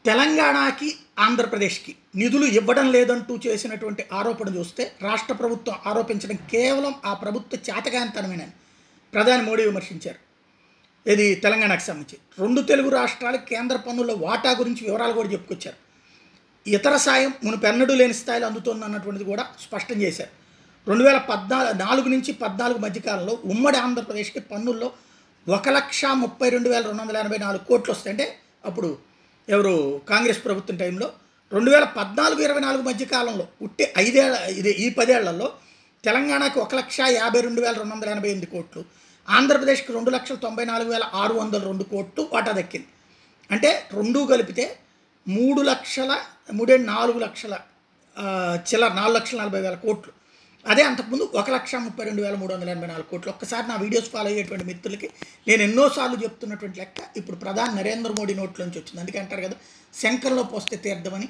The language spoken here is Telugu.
తెలంగాణకి ఆంధ్రప్రదేశ్కి నిధులు ఇవ్వడం లేదంటూ చేసినటువంటి ఆరోపణ చూస్తే రాష్ట్ర ప్రభుత్వం ఆరోపించడం కేవలం ఆ ప్రభుత్వ చేతగానితనమేనని ప్రధాని మోడీ విమర్శించారు. ఇది తెలంగాణకు సంబంధించి 2 తెలుగు రాష్ట్రాలకు కేంద్ర పన్నుల వాటా గురించి వివరాలు కూడా చెప్పుకొచ్చారు. ఇతర సాయం మునుపెన్నడూ లేని స్థాయిలో అందుతోంది అన్నటువంటిది కూడా స్పష్టం చేశారు. 2014 నుంచి 14 మధ్యకాలంలో ఉమ్మడి ఆంధ్రప్రదేశ్కి పన్నుల్లో 1,32,284 కోట్లు వస్తాయి. అంటే అప్పుడు ఎవరు కాంగ్రెస్ ప్రభుత్వం టైంలో 2014-24 మధ్యకాలంలో ఉట్టి 5 ఏళ్ళ ఈ 10 ఏళ్లలో తెలంగాణకి 1,52,288 కోట్లు, ఆంధ్రప్రదేశ్కి 2,94,602 కోట్లు వాటా దక్కింది. అంటే రెండూ కలిపితే 4 లక్షల చిల్లర 4,40,000 కోట్లు. అదే అంతకుముందు 1,32,384 కోట్లు. ఒక్కసారి నా వీడియోస్ ఫాలో అయ్యేటువంటి మిత్రులకి నేను ఎన్నోసార్లు చెప్తున్నటువంటి లెక్క ఇప్పుడు ప్రధాని నరేంద్ర మోడీ నోట్లోంచి వచ్చింది. అందుకే అంటారు కదా, శంకరంలో పోస్తే తీర్థమని.